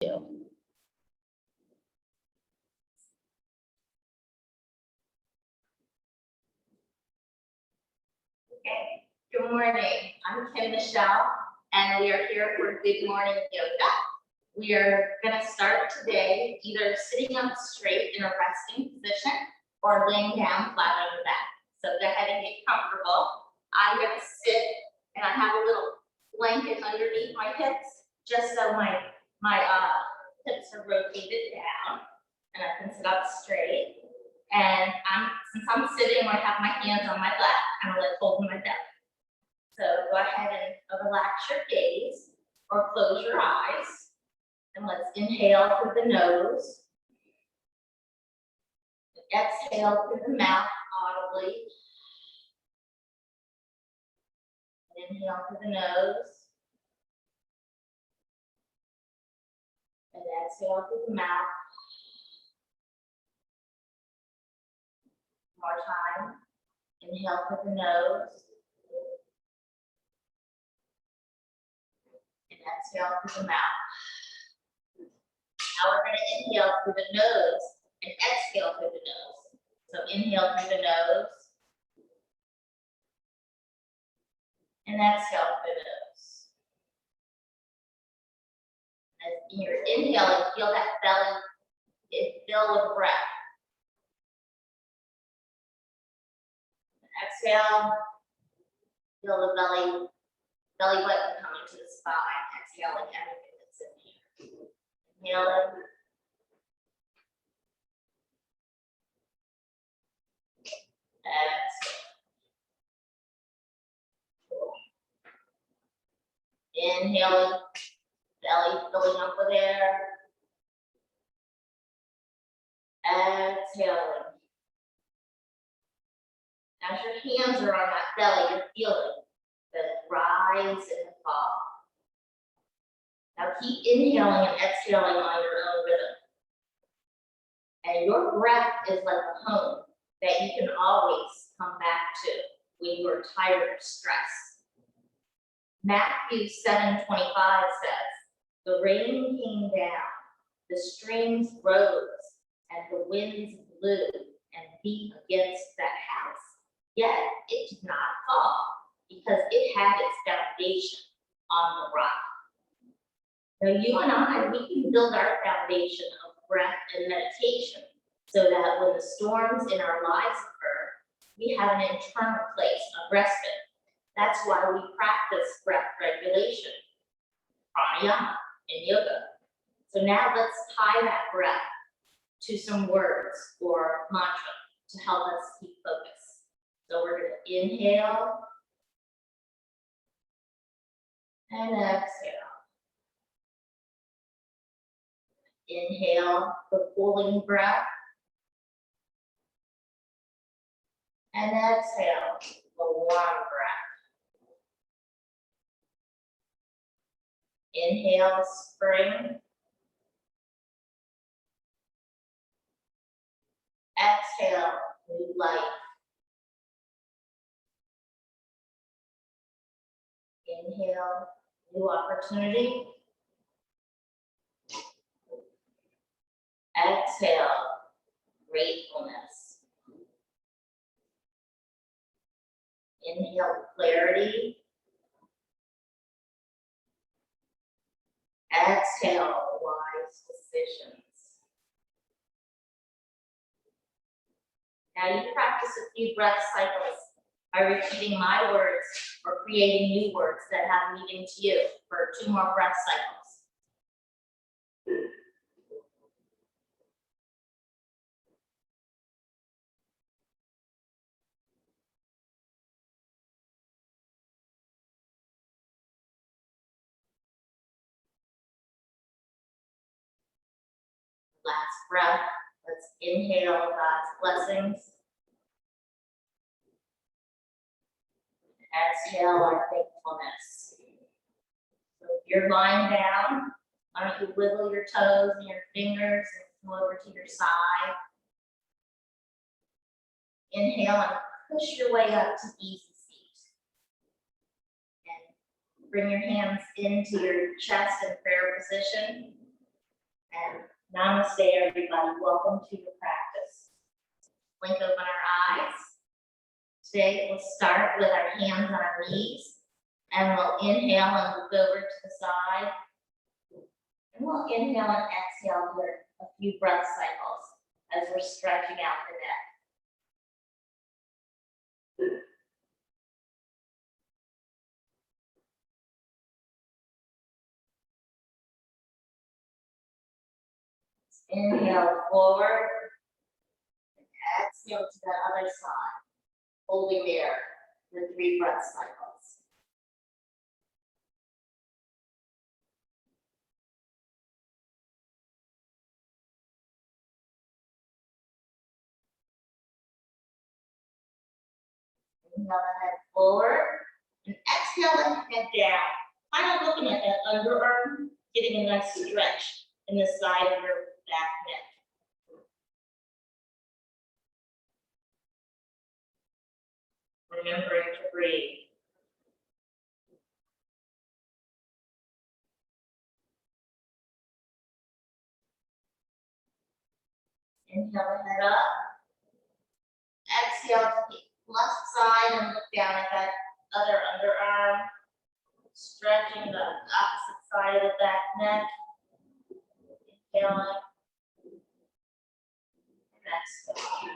you. Okay, good morning. I'm Kim Michelle, and we are here for Good Morning Yoga. We are going to start today either sitting up straight in a resting position or laying down flat on your back. So go ahead and get comfortable. I'm going to sit, and I have a little blanket underneath my hips, just so my hips are rotated down, and I can sit up straight. And since I'm sitting, I have my hands on my lap, kind of like holding my belly. So go ahead and relax your gaze or close your eyes. And let's inhale through the nose. Exhale through the mouth audibly. Inhale through the nose. And exhale through the mouth. More time. Inhale through the nose. And exhale through the mouth. Now we're going to inhale through the nose and exhale through the nose. So inhale through the nose. And exhale through the nose. As you're inhaling, feel that belly fill with breath. Exhale, feel the belly button coming to the spine. Exhaling everything that's in here. Inhaling. Exhale. Inhaling, belly filling up with air. Exhaling. As your hands are on that belly, you're feeling the rise and the fall. Now keep inhaling and exhaling on your own rhythm. And your breath is like a home that you can always come back to when you're tired or stressed. Matthew 7:25 says, the rain came down, the streams rose, and the winds blew and beat against that house. Yet it did not fall because it had its foundation on the rock. Now you and I, we can build our foundation of breath and meditation so that when the storms in our lives occur, we have an internal place of respite. That's why we practice breath regulation, pranayama, and yoga. So now let's tie that breath to some words or mantra to help us keep focus. So we're going to inhale and exhale. Inhale the cooling breath and exhale the warm breath. Inhale spring. Exhale new life. Inhale new opportunity. Exhale gratefulness. Inhale clarity. Exhale wise decisions. Now you practice a few breath cycles by repeating my words or creating new words that have meaning to you for 2 more breath cycles. Last breath, let's inhale God's blessings. Exhale our thankfulness. So if you're lying down, why don't you wiggle your toes and your fingers and come over to your side. Inhale and push your way up to easy seat. And bring your hands into your chest in prayer position. And namaste, everybody. Welcome to your practice. Blink open our eyes. Today, we'll start with our hands on our knees, and we'll inhale and look over to the side. And we'll inhale and exhale for a few breath cycles as we're stretching out the neck. Inhale forward, and exhale to the other side, holding there for 3 breath cycles. Inhale the head forward, and exhale and head down. Kind of looking at that underarm, getting a nice stretch in the side of your back neck. Remembering to breathe. Inhale the head up. Exhale to the left side and look down at that other underarm. Stretching the opposite side of the back neck. Inhaling. And exhale.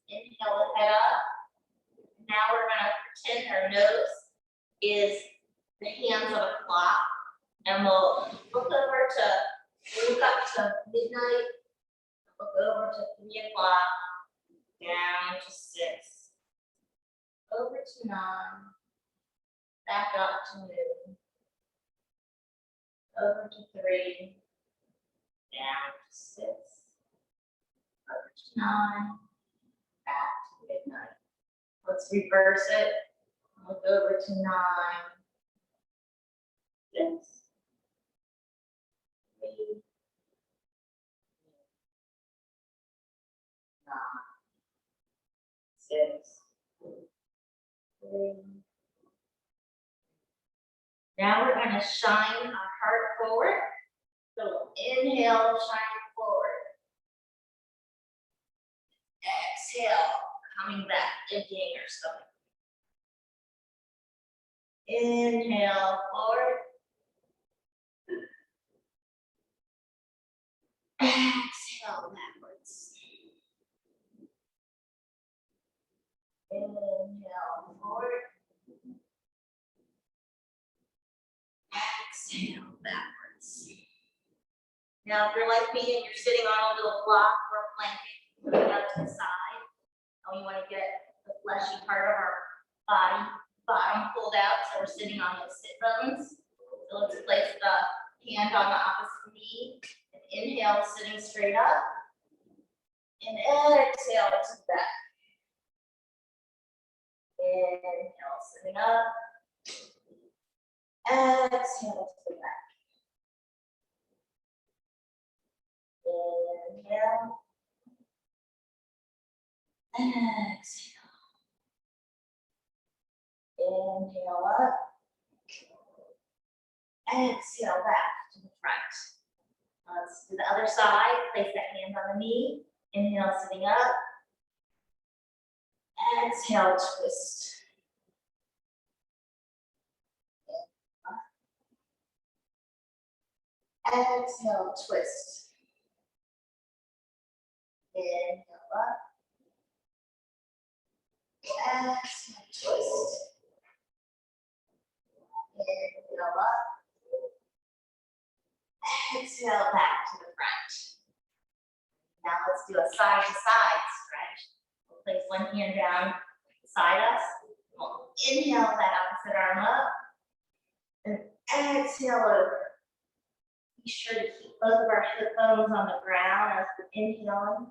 Inhale the head up. Now we're going to pretend our nose is the hands of a clock, and we'll look up to midnight, look over to 3 o'clock, down to 6, over to 9, back up to noon, over to 3, down to 6, over to 9, back to midnight. Let's reverse it. Look over to 9, 6, 3, 9, 6, 3. Now we're going to shine our heart forward. So inhale, shine forward. Exhale, coming back, emptying your stomach. Inhale forward. Exhale backwards. Inhale forward. Exhale backwards. Now, if you're like me and you're sitting on a little block or a blanket, put it out to the side. And we want to get the fleshy part of our body, bottom pulled out, so we're sitting on those sit bones. So let's place the hand on the opposite knee. And inhale, sitting straight up. And exhale to the back. Inhale, sitting up. Exhale to the back. Inhale. Exhale. Inhale up. Exhale back to the front. Let's do the other side. Place that hand on the knee. Inhale, sitting up. Exhale, twist. Exhale, twist. Inhale up. Exhale, twist. Inhale up. Exhale back to the front. Now let's do a side to side stretch. We'll place one hand down beside us. We'll inhale that opposite arm up. And exhale over. Be sure to keep both of our hip bones on the ground as we're inhaling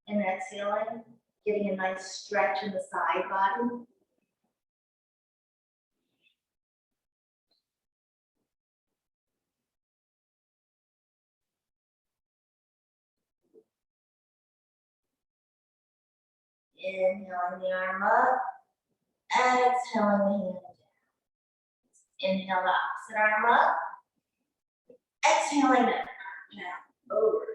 and exhaling, getting a nice stretch in the side body. Inhaling the arm up, exhaling the hand down. Inhale the opposite arm up, exhaling that arm down, over.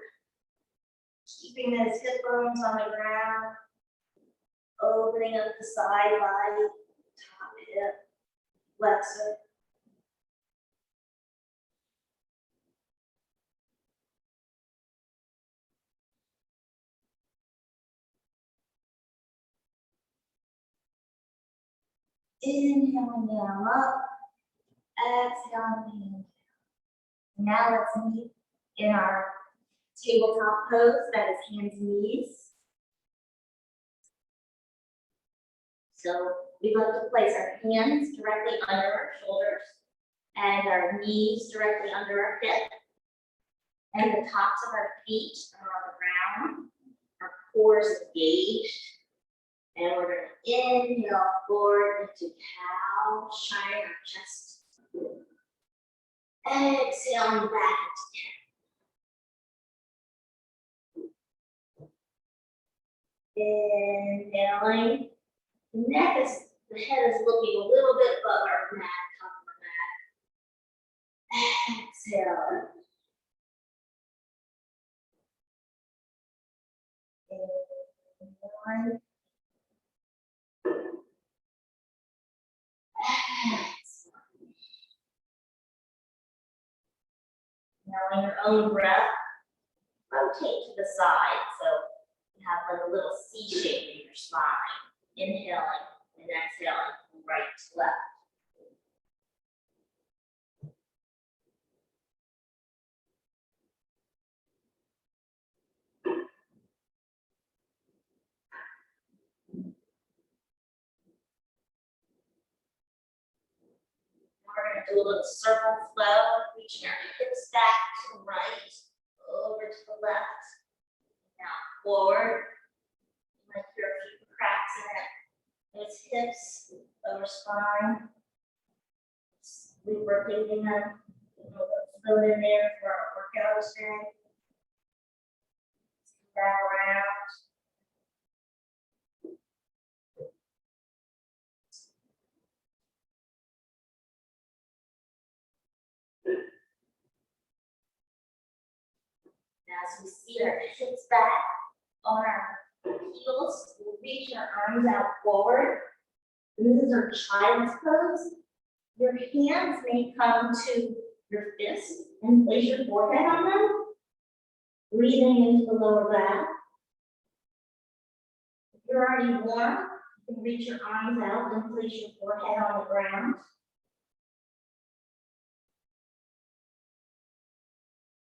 Keeping those hip bones on the ground, opening up the side body, top hip, flexor. Inhaling the arm up, exhaling the hand down. Now let's meet in our tabletop pose, that is hands and knees. So we like to place our hands directly under our shoulders and our knees directly under our hip. And the tops of our feet are on the ground, our core is engaged. And we're going to inhale forward into cow, shining our chest. Exhaling back into inhaling. The head is looking a little bit above our mat, top of our mat. Exhale. Inhale. Now in your own breath, rotate to the side. So you have like a little C shape in your spine. Inhaling and exhaling from right to left. We're going to do a little circle flow, reaching our hips back to the right, over to the left, now forward. You might hear a few cracks in it. Those hips, over spine, lubricating them. Throw it in there for our workout today. Back around. As we see our hips back on our heels, we'll reach our arms out forward. This is our child's pose. Your hands may come to your fists and place your forehead on them. Breathing into the lower back. If you're already warm, you can reach your arms out and place your forehead on the ground.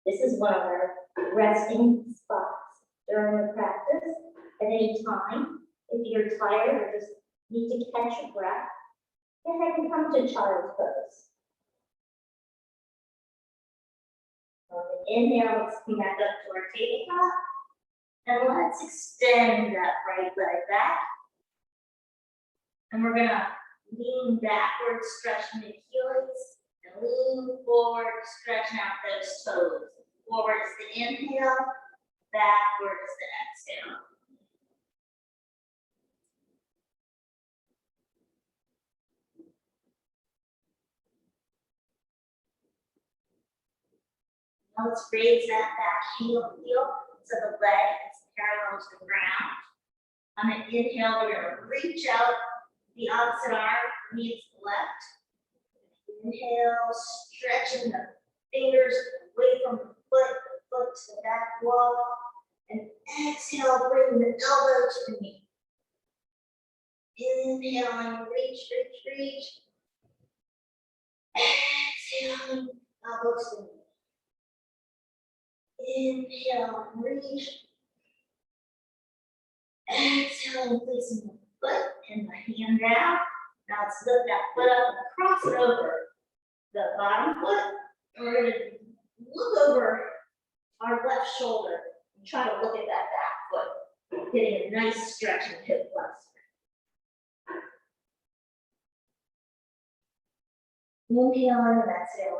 This is one of our resting spots during the practice. At any time, if you're tired or just need to catch your breath, go ahead and come to child's pose. On the inhale, let's come back up to our tabletop. And let's extend that right leg back. And we're gonna lean backwards, stretching the Achilles, and lean forward, stretching out those toes. Forward is the inhale, backward is the exhale. Now let's raise that back heel so the leg is parallel to the ground. On an inhale, we're going to reach out the opposite arm meets the left. Inhale, stretching the fingers away from the foot to the back wall. And exhale, bring the elbow to the knee. Inhaling, reach, reach, reach. Exhaling, elbow to the knee. Inhale, reach. Exhale, placing the foot and the hand down. Now let's lift that foot up and cross it over the bottom foot. And we're going to look over our left shoulder and try to look at that back foot, getting a nice stretch in the hip flexor. Inhale and exhale.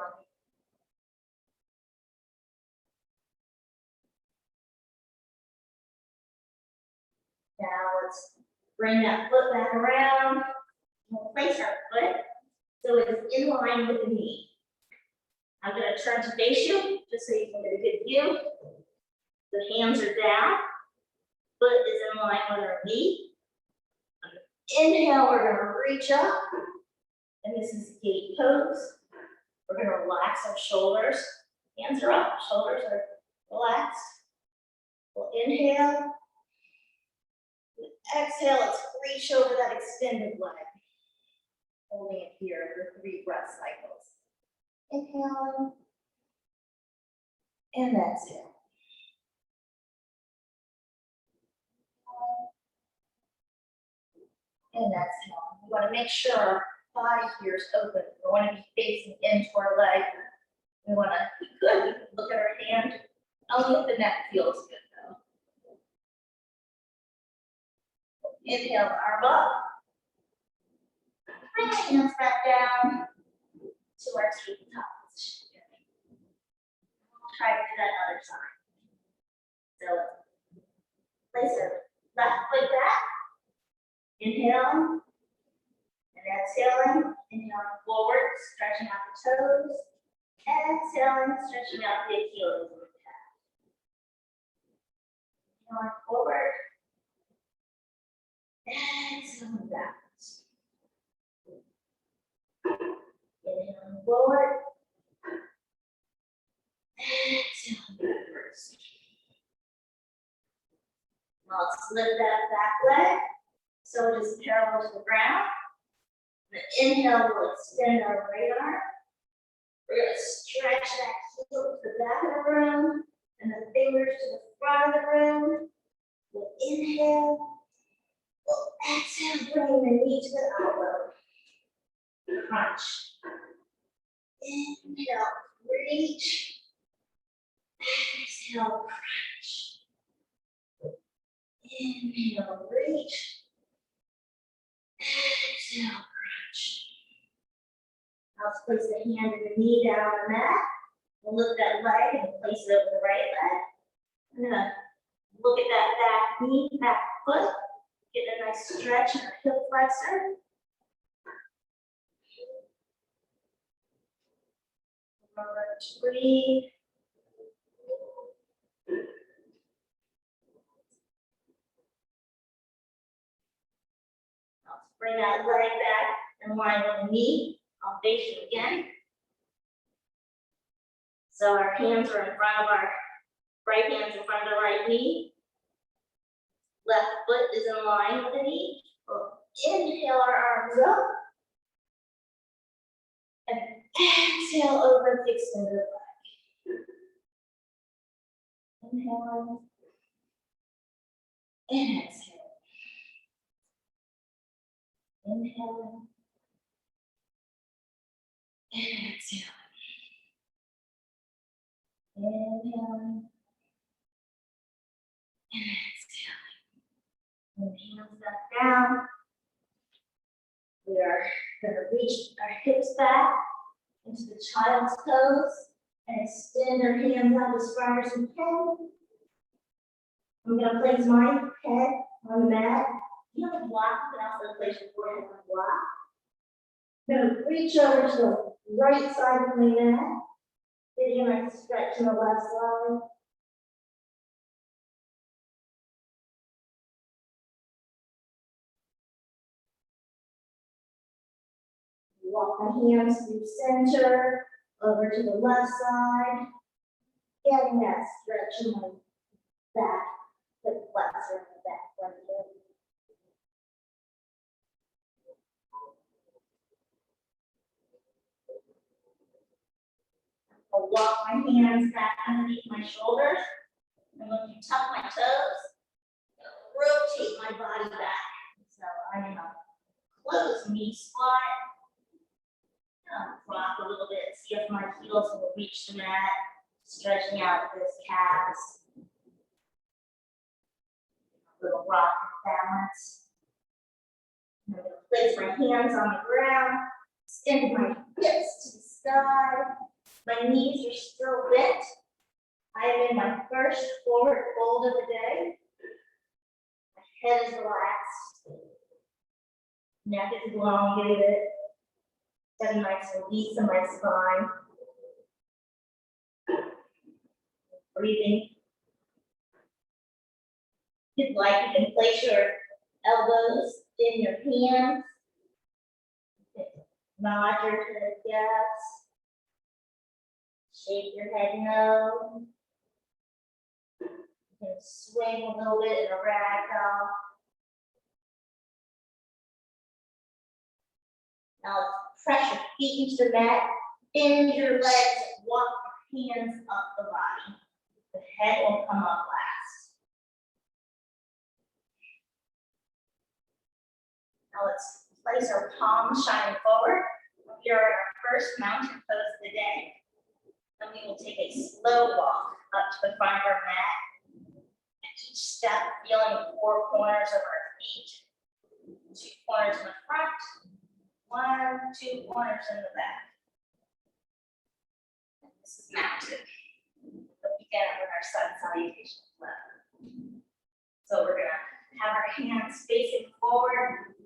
Now let's Bring that foot back around. We'll place our foot so it's in line with the knee. I'm gonna turn to face you, just so you can get a good view. The hands are down, foot is in line with our knee. Inhale, we're gonna reach up, and this is gate pose. We're gonna relax our shoulders. Hands are up, shoulders are relaxed. We'll inhale. Exhale, let's reach over that extended leg. Holding it here for 3 breath cycles. Inhaling. And exhale. And exhale. We want to make sure our body here is open. We want to be facing into our leg. We want to look at our hand. Only if the neck feels good though. Inhale, arm up. Bring the hands back down to our tabletop position. We'll try to do that other side. So place our left foot back. Inhale and exhaling. Inhaling forward, stretching out the toes. Exhaling, stretching out the Achilles. Inhaling forward. Exhaling backwards. Inhaling forward. Exhaling backwards. Now let's lift that back leg. So it is parallel to the ground. The inhale will extend our right arm. We're going to stretch that heel to the back of the room and the fingers to the front of the room. We'll inhale. We'll exhale, bring the knee to the elbow. Crunch. Inhale, reach. Exhale, crunch. Inhale, reach. Exhale, crunch. Now let's place the hand and the knee down on the mat. We'll lift that leg and place it over the right leg. I'm gonna look at that back knee, back foot. Get a nice stretch in our hip flexor. Remember to breathe. Bring that leg back in line with the knee. I'll face you again. So our hands are in front of our right hand's in front of the right knee. Left foot is in line with the knee. We'll inhale our arms up. And exhale over the extended leg. Inhaling. And exhale. Inhaling and exhaling. Inhaling and exhaling. And hands back down. We are going to reach our hips back into the child's pose and extend our hands out as far as we can. I'm going to place my head on the mat. You have a block, you can also place your forehead on the block. I'm going to reach over to the right side of my mat. Getting a nice stretch on the left side. Walk my hands through center, over to the left side. Getting that stretch in my back, hip flexor in the back right there. I'll walk my hands back underneath my shoulders. I'm going to tuck my toes, rotate my body back. So I'm in a closed knee squat. Rock a little bit, see if my heels will reach the mat, stretching out this calves. A little rock and balance. I'm going to place my hands on the ground, extend my hips to the sky. My knees are still bent. I am in my first forward fold of the day. My head is relaxed. Neck is elongated. Got a nice release in my spine. Breathing. If you'd like, you can place your elbows in your hands. Nod your head yes. Shake your head no. You can swing a little bit in a ragdoll. Now press your feet into the mat, bend your legs, walk your hands up the body. The head will come up last. Now let's place our palms shining forward. We are in our first mountain pose of the day. And we will take a slow walk up to the front of our mat. At each step, feeling the four corners of our feet. 2 corners in the front, 1, 2 corners in the back. And this is mountain. We'll begin with our sun salutation flow. So we're gonna have our hands facing forward.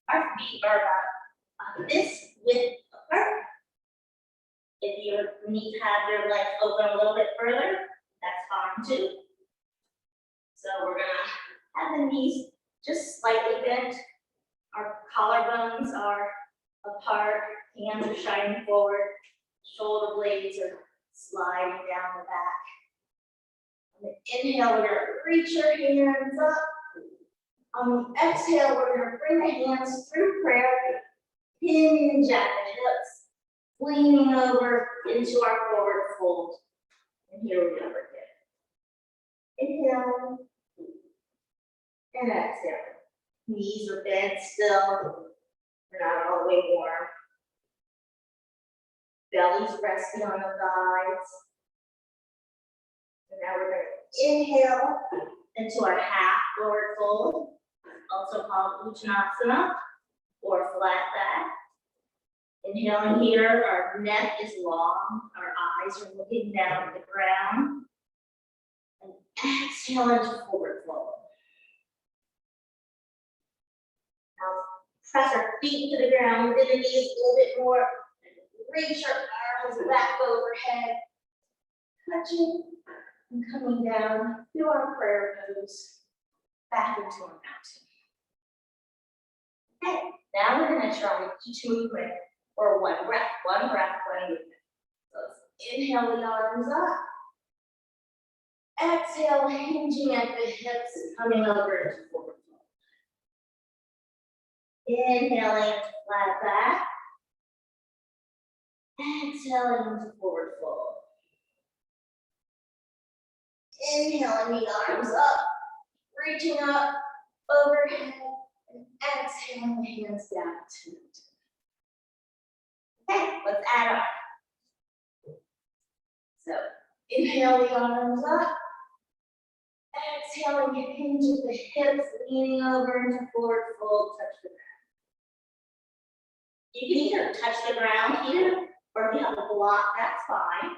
Our feet are about this width apart. If you need to have your legs open a little bit further, that's fine too. So we're gonna have the knees just slightly bent. Our collarbones are apart, hands are shining forward, shoulder blades are sliding down the back. On the inhale, we're gonna reach your hands up. On the exhale, we're gonna bring the hands through prayer, hinge at the hips, leaning over into our forward fold. And here we go again. Inhale. And exhale. Knees are bent still. We're not all the way warm. Belly's resting on the thighs. And now we're going to inhale into our half forward fold, also called Uttanasana or flat back. Inhaling here, our neck is long, our eyes are looking down at the ground. And exhale into forward fold. Now press our feet to the ground, bend the knees a little bit more, and reach our arms back overhead, touching and coming down through our prayer pose, back into our mountain. Okay, now we're going to try each movement for one breath, one movement. So let's inhale the arms up. Exhale, hinging at the hips, coming over into forward fold. Inhaling to flat back. Exhaling into forward fold. Inhaling the arms up, reaching up, overhead, and exhaling the hands down to it. Okay, let's add on. So, inhale the arms up. Exhaling, hinge at the hips, leaning over into forward fold, touch the ground. You can either touch the ground here, or if you have a block, that's fine.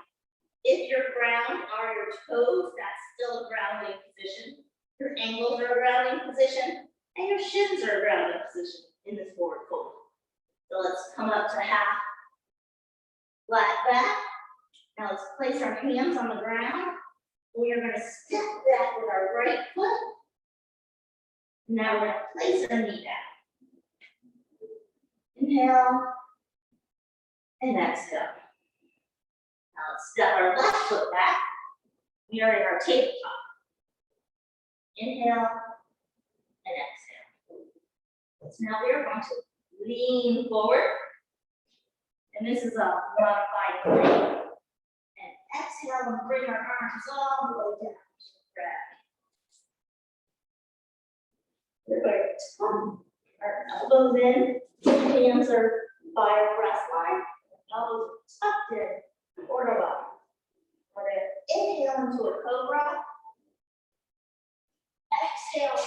If your ground are your toes, that's still a grounding position. Your ankles are a grounding position, and your shins are a grounding position in this forward fold. So let's come up to half flat back. Now let's place our hands on the ground. We are going to step back with our right foot. Now we're going to place our knee down. Inhale, and exhale. Now let's step our left foot back. We are in our tabletop. Inhale, and exhale. So now we are going to lean forward. And this is a modified plank. And exhale and bring our arms all the way down to the ground. We're going to tuck our elbows in. Hands are by our breast line. Elbows tucked in toward our body. We're going to inhale into a cobra. Exhale,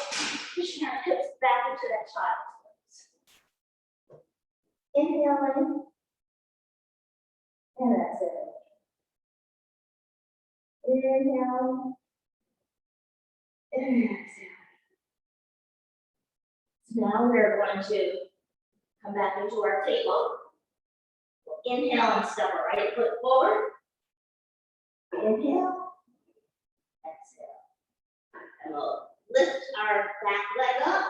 pushing our hips back into that child's pose. Inhaling. And exhale. Inhale. And exhale. So now we're going to Come back into our table. We'll inhale and step our right foot forward. Inhale. Exhale. And we'll lift our back leg up.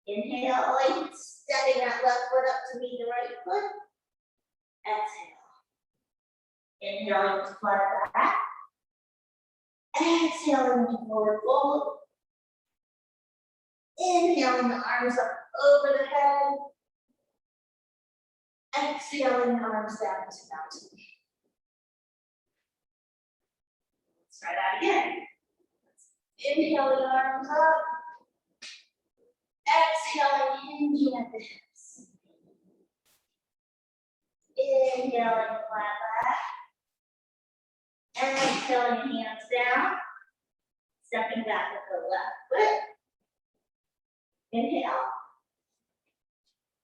Inhaling, stepping that left foot up to meet the right foot. Exhale. Inhaling to flat back. Exhaling to forward fold. Inhaling the arms up over the head. Exhaling the arms down to mountain. Let's try that again. Inhale the arms up. Exhaling, hinging at the hips. Inhaling flat back. Exhaling hands down. Stepping back with the left foot. Inhale.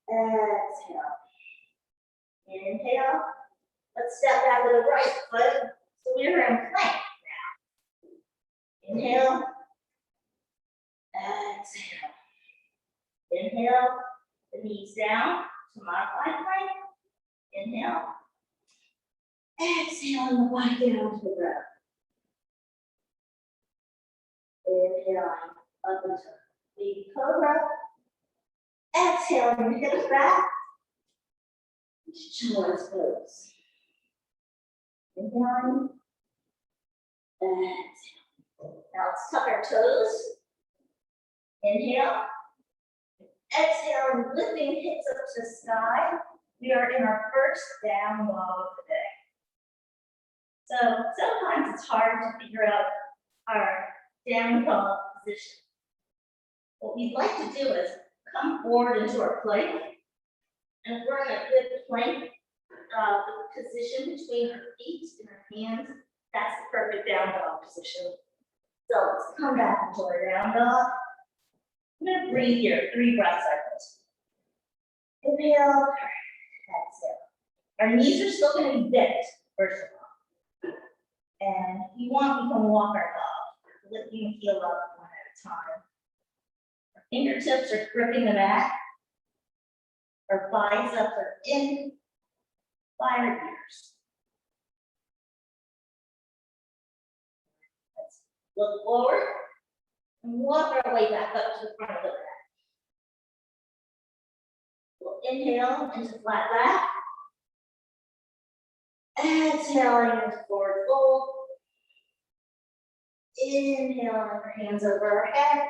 Exhale. Inhale. Let's step back with the right foot. So we're in plank now. Inhale. Exhale. Inhale. The knees down to modified plank. Inhale. Exhaling the body down to the ground. Inhaling up into baby cobra. Exhaling the hips back. Child's pose. Inhaling. Exhale. Now let's tuck our toes. Inhale. Exhale, lifting hips up to the sky. We are in our first down dog of the day. So sometimes it's hard to figure out our down dog position. What we'd like to do is come forward into our plank. And if we're in a good plank position between our feet and our hands, that's the perfect down dog position. So let's come back into our down dog. I'm going to breathe here, 3 breath cycles. Inhale, exhale. Our knees are still going to be bent, first of all. And if you want, we can walk our dog, lifting the heel up one at a time. Our fingertips are gripping the mat. Our biceps are in by our ears. Let's look forward and walk our way back up to the front of the mat. We'll inhale into flat back. Exhaling into forward fold. Inhaling our hands over our head.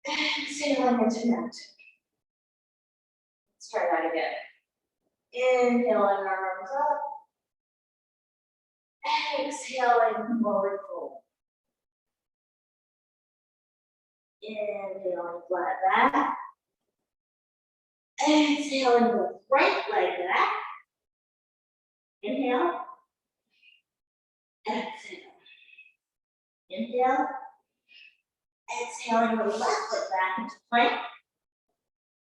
Exhaling into mountain. Let's try that again. Inhaling our arms up. Exhaling forward fold. Inhaling flat back. Exhaling with right leg back. Inhale. Exhale. Inhale. Exhaling the left foot back into plank.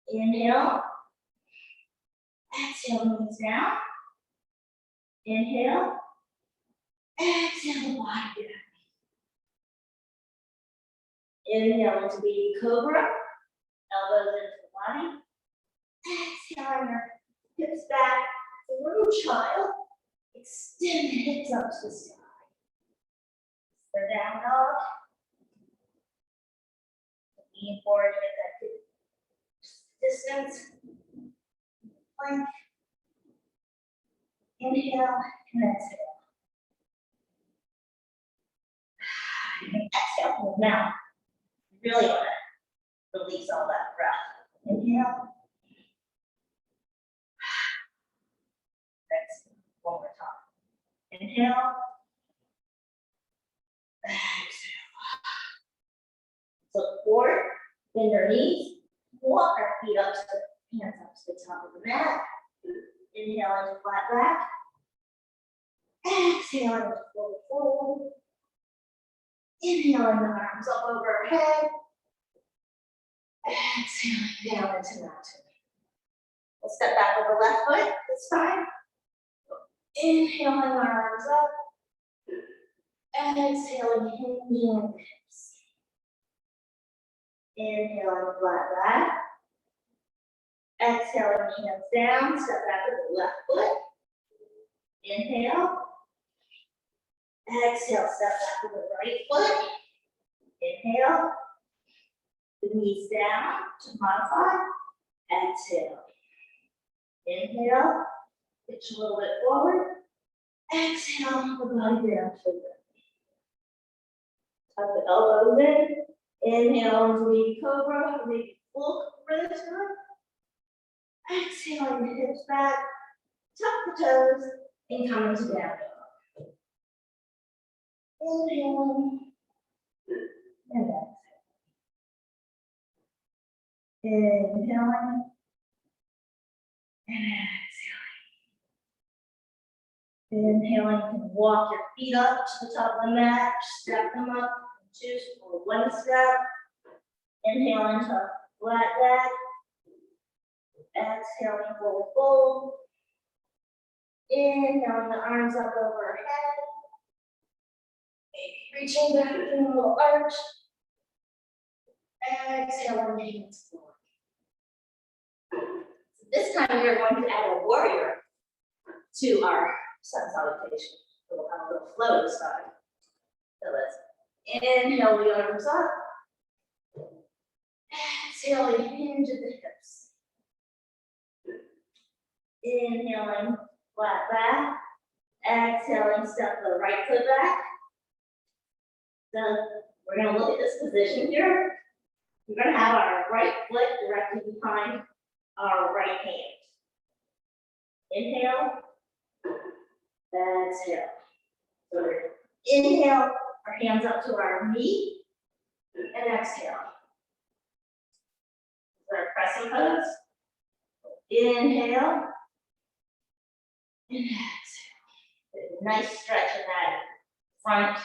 Inhale. Exhale, knees down. Inhale. Exhale the body down. Inhale into baby cobra. Elbows into the body. Exhaling our hips back. A little child. Extend the hips up to the sky. So down dog. Lean forward to get that good distance. Plank. Inhale and exhale. Exhale from the mouth. You really want to release all that breath. Inhale. Exhale. One more time. Inhale. Exhale. Look forward, bend your knees, walk our feet up to the hands up to the top of the mat. Inhale into flat back. Exhale into forward fold. Inhaling the arms up over our head. Exhaling down into mountain. We'll step back with the left foot this time. Inhaling our arms up. Exhaling, hinging at the hips. Inhaling flat back. Exhaling, hands down, step back with the left foot. Inhale. Exhale, step back with the right foot. Inhale. The knees down to modify. Exhale. Inhale. Pitch a little bit forward. Exhale, the body down to the tuck the elbows in. Inhale into the cobra, the full cobra this time. Exhaling the hips back, tuck the toes, and come into down dog. Inhaling and exhaling. Inhaling and exhaling. Inhaling, you can walk your feet up to the top of the mat, step them up, choose for one step. Inhaling to flat back. Exhaling, forward fold. Inhaling, the arms up overhead. Reaching back, doing a little arch. Exhaling, hands forward. So this time we are going to add a warrior to our sun salutation. We'll have a little flow this time. So let's inhale the arms up. Exhaling, hinge at the hips. Inhaling, flat back. Exhaling, step the right foot back. So we're going to look at this position here. We're going to have our right foot directly behind our right hand. Inhale. Exhale. So we're inhale, our hands up to our knee, and exhale. So our crescent pose. Inhale. And exhale. Nice stretch in that front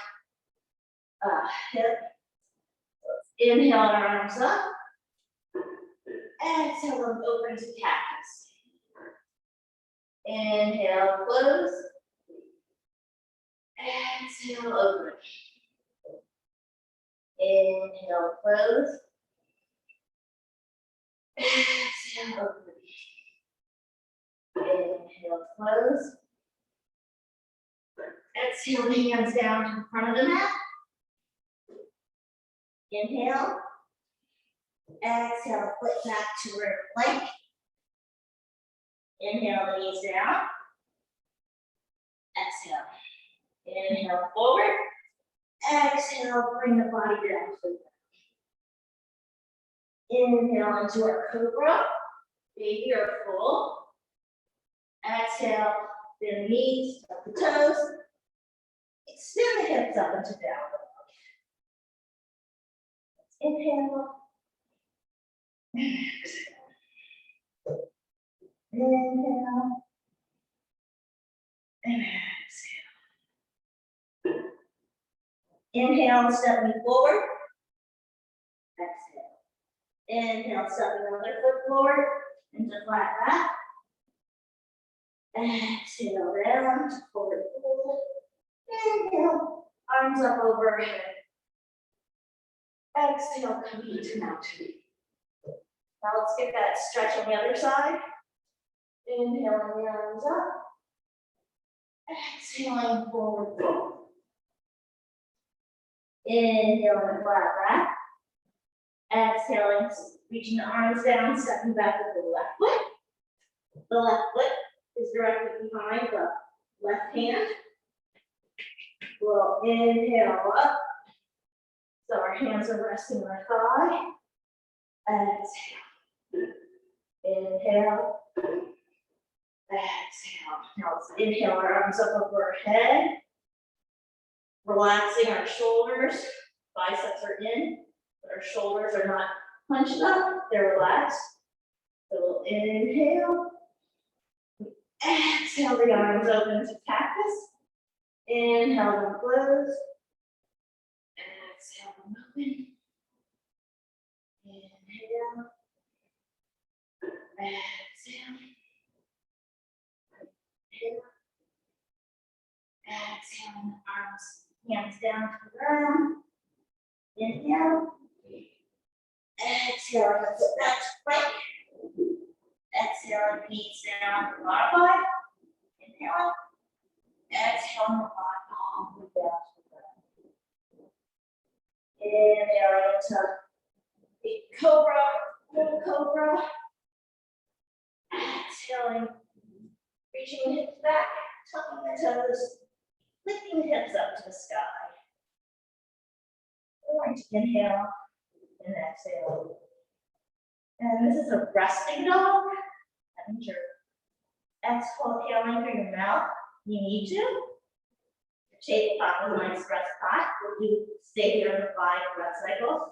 hip. Inhale our arms up. Exhale them open to cactus. Inhale, close. Exhale, open. Inhale, close. Exhale, open. Inhale, close. Exhale, hands down to the front of the mat. Inhale. Exhale, foot back to rear plank. Inhale, the knees down. Exhale. Inhale, forward. Exhale, bring the body down to the ground. Inhale into our cobra. Baby or full. Exhale, bend the knees, tuck the toes. Extend the hips up into down dog. Inhale. Exhale. Inhale. And exhale. Inhale, stepping forward. Exhale. Inhale, stepping another foot forward into flat back. Exhale down to forward fold. Inhale, arms up overhead. Exhale, coming to mountain. Now let's get that stretch on the other side. Inhaling the arms up. Exhaling forward fold. Inhaling flat back. Exhaling, reaching the arms down, stepping back with the left foot. The left foot is directly behind the left hand. We'll inhale up. So our hands are resting on our thigh. Exhale. Inhale. Exhale. Now let's inhale our arms up over our head. Relaxing our shoulders. Biceps are in, but our shoulders are not hunched up. They're relaxed. So we'll inhale. Exhale the arms open to cactus. Inhale them close. Exhale them open. Inhale. Exhale. Inhale. Exhale, arms, hands down to the ground. Inhale. Exhale, let's sit back to plank. Exhale, knees down, modify. Inhale. Exhale, modify all the way down to the ground. Inhale into big cobra, little cobra. Exhaling, reaching the hips back, tucking the toes, lifting the hips up to the sky. We're going to inhale and exhale. And this is a resting dog. That means you're exhaling through your mouth. You need to. The tabletop is a nice rest spot. We'll do stay here in the 5 breath cycles.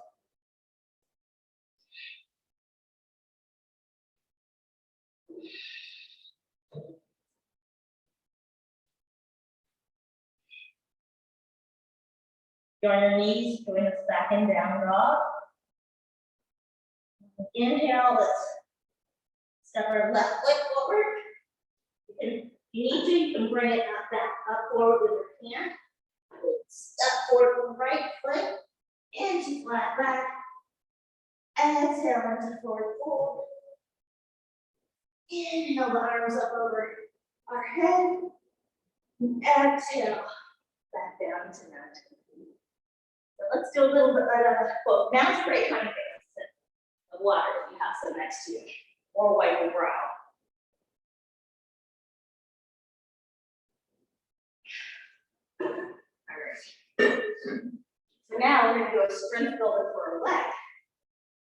Join your knees, join us back in down dog. Inhale, let's step our left foot forward. If you need to, you can bring it up back up forward with your hand. Step forward with the right foot into flat back. Exhale into forward fold. Inhale the arms up over our head. Exhale back down to mountain. So let's do a little bit of, well, now's a great time to take a sip of water if you have some next to you, or wipe your brow. All right. So now we're going to do a strength builder for our leg.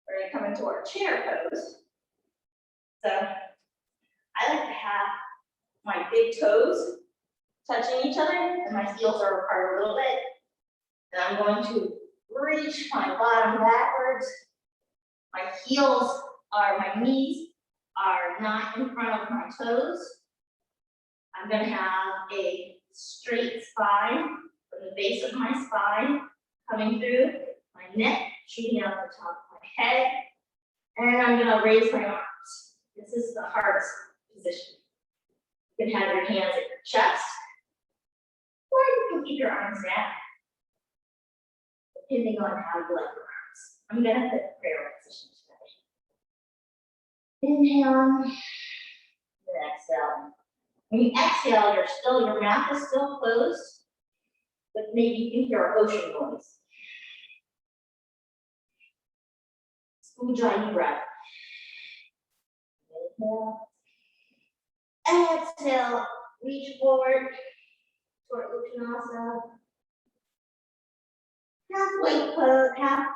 We're going to come into our chair pose. So I like to have my big toes touching each other, and my heels are apart a little bit. And I'm going to reach my bottom backwards. My heels are, my knees are not in front of my toes. I'm going to have a straight spine from the base of my spine coming through my neck, shooting out the top of my head. And I'm going to raise my arms. This is the heart's position. You can have your hands at your chest, or you can keep your arms down, depending on how you like your arms. I'm going to put prayer position today. Inhale, and exhale. When you exhale, your mouth is still closed, but maybe you can hear ocean noise. Ujjayi breath. Inhale. Exhale, reach forward toward Uttanasana. Halfway pose, half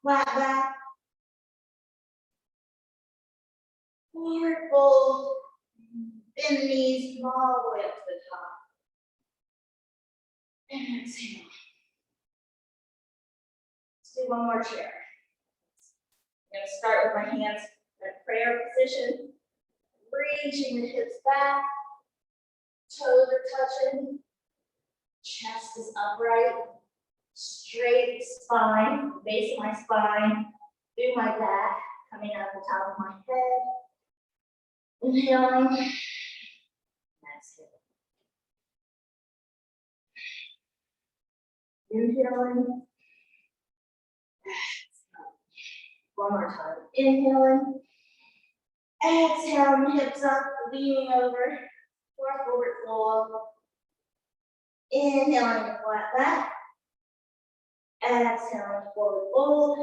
flat back. Forward fold. Bend the knees all the way up to the top. And exhale. Let's do one more chair. I'm going to start with my hands in a prayer position. Reaching the hips back. Toes are touching. Chest is upright. Straight spine, base of my spine, through my back, coming out the top of my head. Inhaling. Exhaling. Inhaling. One more time. Inhaling. Exhaling, hips up, leaning over for a forward fold. Inhaling, flat back. Exhaling, forward fold.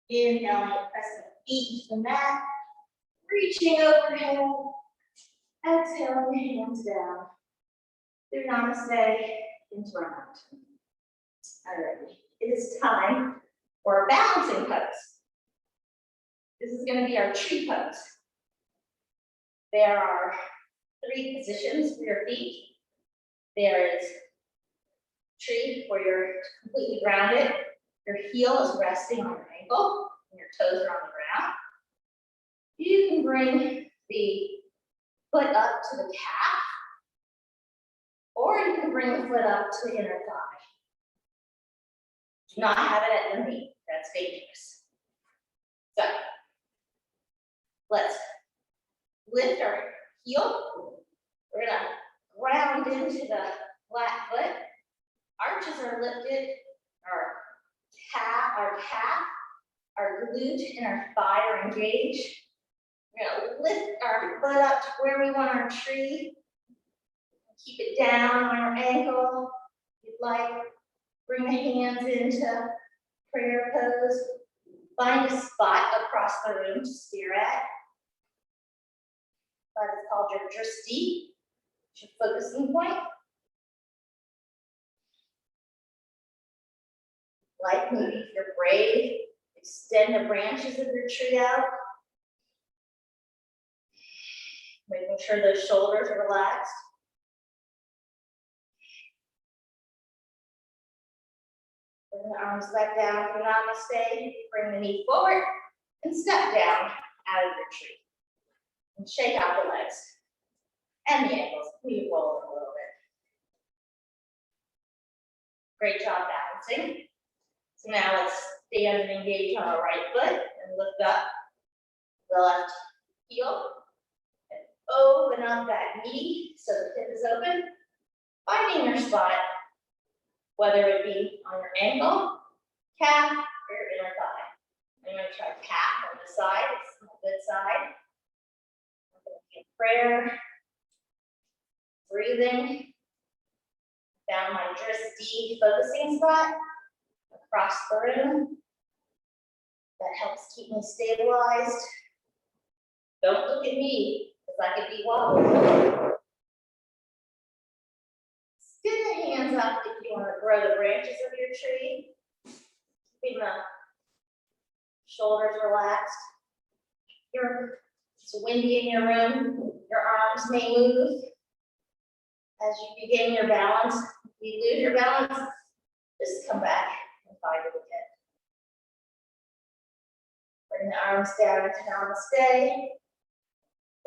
Inhaling, press the feet into the mat. Reaching overhead. Exhaling, hands down. Through Namaste, into our mountain. All right, it is time for a balancing pose. This is going to be our tree pose. There are 3 positions for your feet. There is tree where you're completely grounded. Your heel is resting on your ankle, and your toes are on the ground. You can bring the foot up to the calf, or you can bring the foot up to the inner thigh. Do not have it at the knee. That's dangerous. So let's lift our heel. We're gonna ground into the flat foot. Arches are lifted. Our calf, our glute, and our thigh are engaged. We're gonna lift our foot up to where we want our tree. Keep it down on our ankle. If you'd like, bring the hands into prayer pose. Find a spot across the room to stare at. That is called your drishti, your focusing point. Like maybe if you're brave, extend the branches of your tree out. Making sure those shoulders are relaxed. Bring the arms back down for namaste. Bring the knee forward and step down out of your tree. And shake out the legs and the ankles. We roll them a little bit. Great job balancing. So now let's stand and engage on our right foot and lift up the left heel. And open up that knee so the hip is open. Finding your spot, whether it be on your ankle, calf, or your inner thigh. I'm going to try calf on the side. It's on the good side. I'm going to get prayer, breathing. Found my drishti focusing spot across the room. That helps keep me stabilized. Don't look at me, because I could be wobbly. Extend the hands up if you want to grow the branches of your tree. Keeping the shoulders relaxed. It's windy in your room. Your arms may move as you begin your balance. If you lose your balance, just come back and find it again. Bring the arms down to namaste.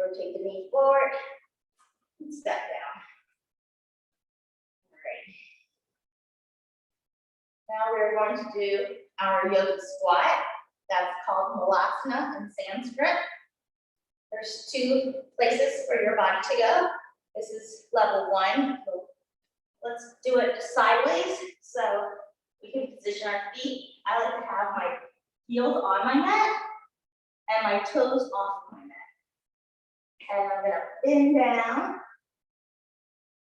Rotate the knee forward and step down. All right. Now we're going to do our yoga squat. That's called Malasana in Sanskrit. There's two places for your body to go. This is level 1. So let's do it sideways so we can position our feet. I like to have my heels on my mat and my toes off my mat. And I'm going to bend down,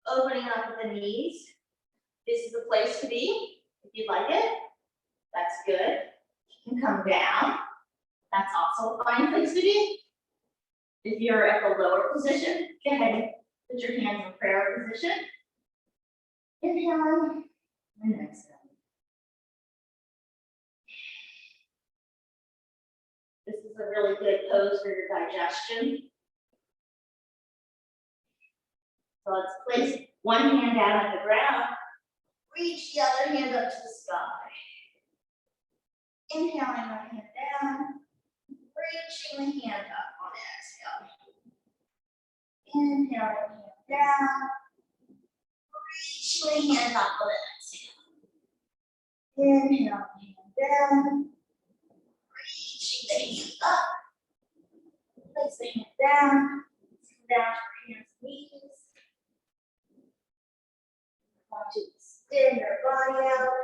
opening up the knees. This is the place to be, if you like it. That's good. You can come down. That's also a fine place to be. If you're at the lower position, go ahead and put your hands in prayer position. Inhaling and exhaling. This is a really good pose for your digestion. So let's place one hand down at the ground, reach the other hand up to the sky. Inhaling one hand down, reaching the hand up on exhale. Inhaling hand down, reaching the hand up on exhale. Inhaling hand down, reaching the hand up, place the hand down, come down to your hands and knees. Want to extend your body out.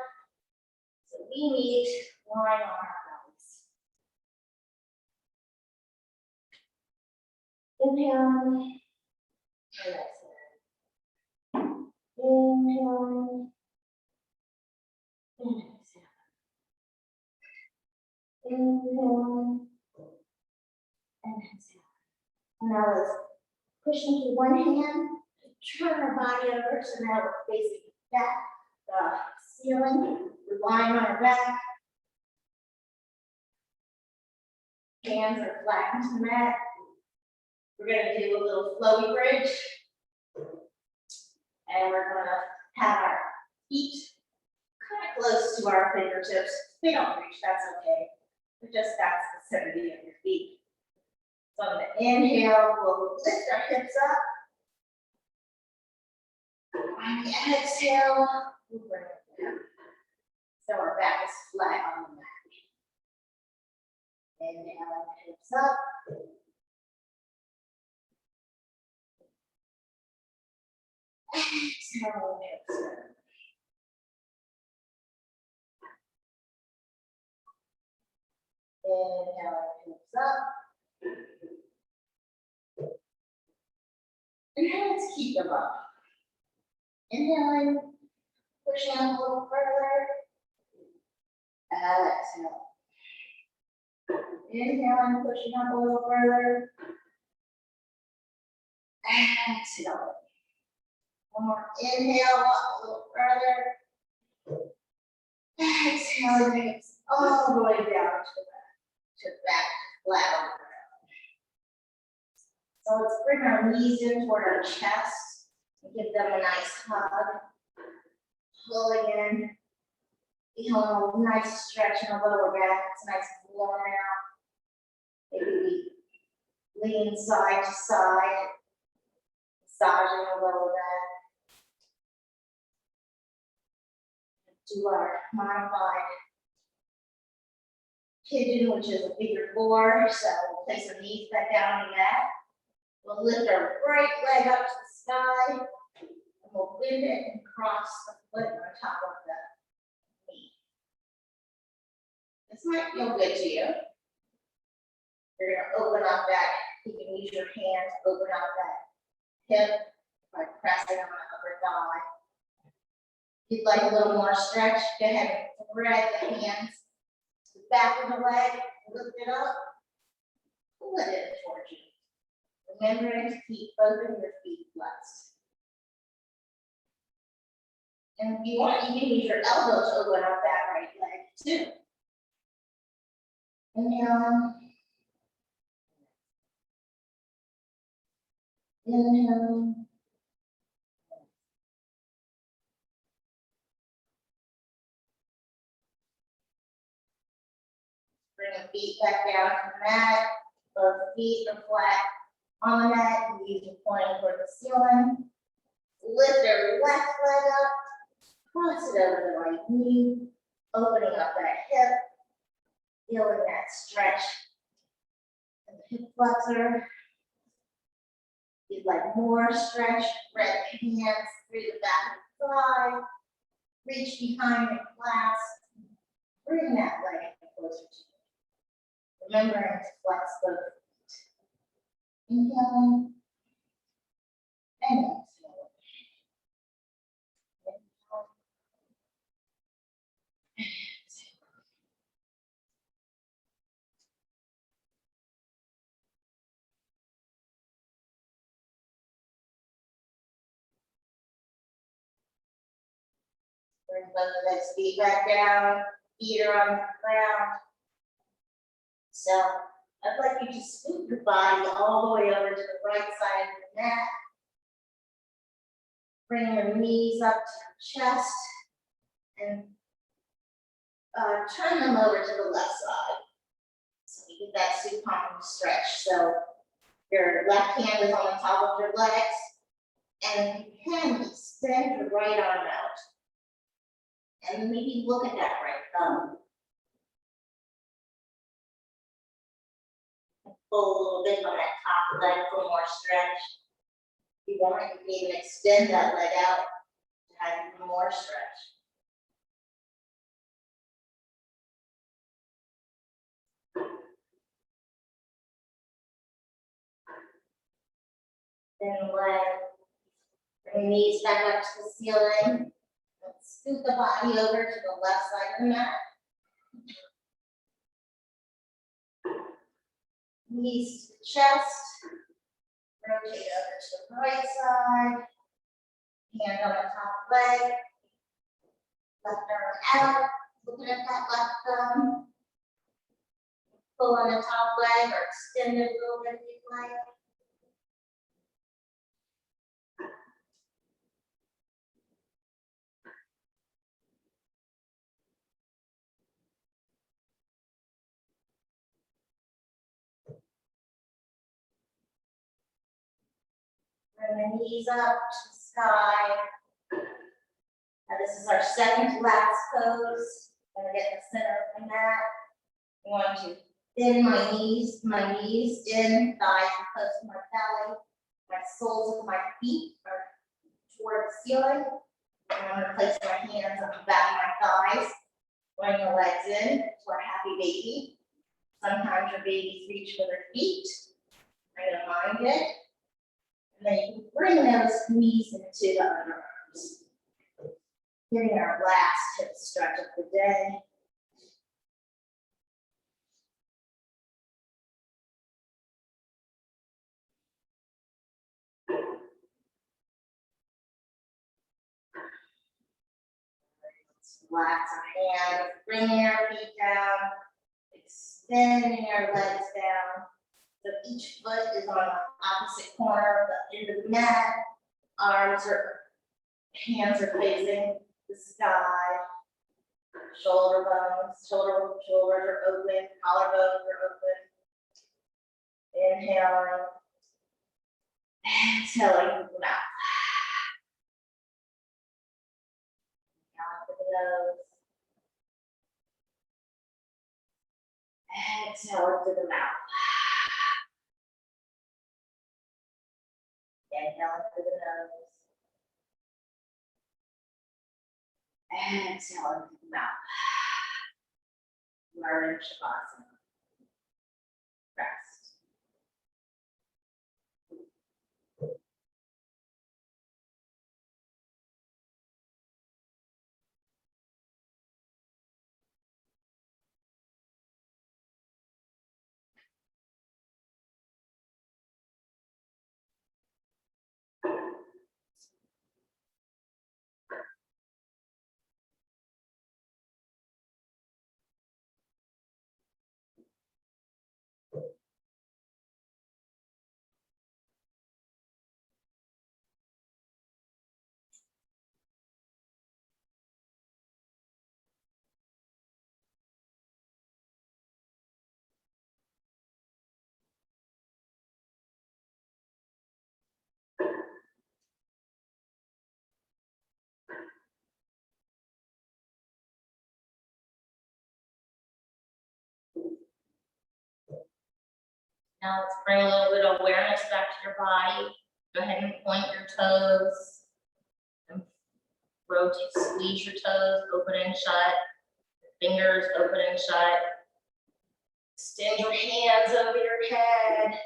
So we need lying on our bellies. Inhaling and exhaling. Inhaling and exhaling. Inhaling and exhaling. Now let's push into one hand. Turn our body over so now we're facing back, the ceiling. We're lying on our back. Hands are flat into the mat. We're going to do a little flowy bridge. And we're going to have our feet kind of close to our fingertips. If they don't reach, that's okay. But just that's the center of your feet. So on the inhale, we'll lift our hips up. On the exhale, we'll bring it down. So our back is flat on the mat. Inhale, hips up. Exhale, hips up. Inhale, hips up. And now let's keep them up. Inhaling, pushing up a little further. Exhale. Inhaling, pushing up a little further. Exhale. One more inhale, up a little further. Exhale, hips all the way down to back flat on the ground. So let's bring our knees in toward our chest and give them a nice hug. Pulling in, feeling a nice stretch in the lower back. It's nice and warm out. Maybe we lean side to side, massaging the lower back. Do our modified pigeon, which is a figure 4. So we'll place our knees back down on the mat. We'll lift our right leg up to the sky. And we'll bend it and cross the foot on top of the knee. This might feel good to you. You're going to open up that, you can use your hand to open up that hip by pressing on the upper thigh. If you'd like a little more stretch, go ahead and thread the hands to the back of the leg, lift it up, pull it in towards you. Remembering to keep both of your feet flexed. And if you want, you can use your elbow to open up that right leg too. Inhale. Inhale. Bring the feet back down to the mat. Both feet are flat on the mat. You can point toward the ceiling. Lift your left leg up. Cross it over the right knee. Opening up that hip. Feeling that stretch in the hip flexor. If you'd like more stretch, spread the hands through the back of the thigh. Reach behind and clasp. Bring that leg closer to you. Remembering to flex both feet. Inhale and exhale. Inhale. Exhale. Bring both of those feet back down. Feet are on the ground. So I'd like you to scoot your body all the way over to the right side of the mat. Bring your knees up to your chest and turn them over to the left side. So we get that supine stretch. So your left hand is on the top of your legs and you can extend your right arm out. And maybe look at that right thumb. Pull a little bit on that top leg for more stretch. If you want, you can even extend that leg out to have even more stretch. Then leg, bring knees back up to the ceiling. Let's scoot the body over to the left side of the mat. Knees to the chest. Rotate over to the right side. Hand on the top leg. Left arm out. Looking at that left thumb. Pull on the top leg or extend it a little bit if you like. Bring the knees up to the sky. Now this is our second to last pose. I'm gonna get in the center of the mat. I want to bend my knees in, thighs are close to my belly. My soles of my feet are toward the ceiling. And I'm gonna place my hands on the back of my thighs. Bring the legs in to our happy baby. Sometimes your babies reach for their feet. I don't mind it. And then you can bring those knees into the underarms. Getting our last hip stretch of the day. Relax our hands, bringing our feet down, extending our legs down. So each foot is on the opposite corner of the end of the mat. Hands are facing the sky. Shoulders are open, collarbones are open. Inhaling. Exhaling through the mouth. Out through the nose. Exhale through the mouth. Inhale through the nose. Exhale through the mouth. Learn Shavasana. Rest. Now let's bring a little bit of awareness back to your body. Go ahead and point your toes. And rotate, squeeze your toes, open and shut. Fingers open and shut. Extend your hands over your head.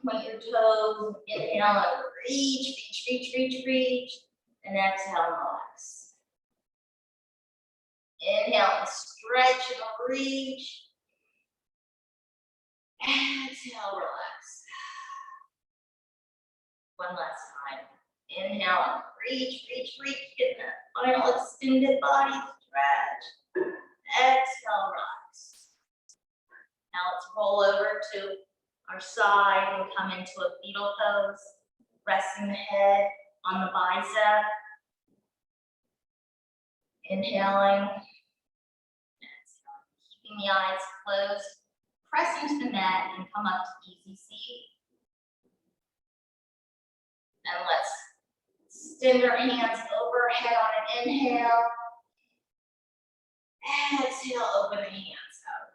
Point your toes. Inhale and reach. And exhale and relax. Inhale and stretch and reach. Exhale, relax. One last time. Inhale and reach. Get that final extended body stretch. Exhale, relax. Now let's roll over to our side and come into a fetal pose. Resting the head on the bicep. Inhaling. Exhaling. Keeping the eyes closed. Press into the mat and come up to easy seat. And let's extend our hands overhead on an inhale. Exhale, open the hands out.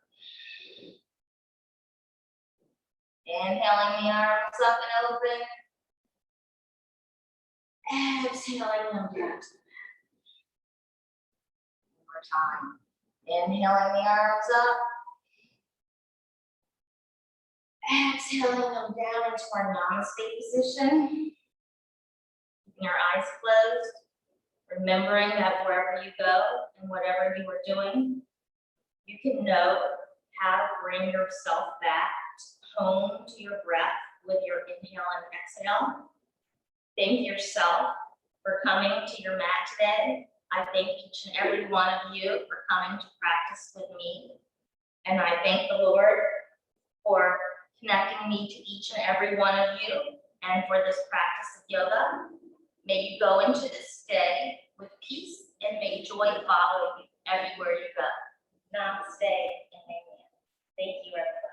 Inhaling the arms up and open. Exhaling them down to the mat. One more time. Inhaling the arms up. Exhaling them down into our namaste position. Keeping our eyes closed. Remembering that wherever you go and whatever you are doing, you can know how to bring yourself back home to your breath with your inhale and exhale. Thank yourself for coming to your mat today. I thank each and every one of you for coming to practice with me. And I thank the Lord for connecting me to each and every one of you and for this practice of yoga. May you go into this day with peace and may joy follow you everywhere you go. Namaste and amen. Thank you, everybody.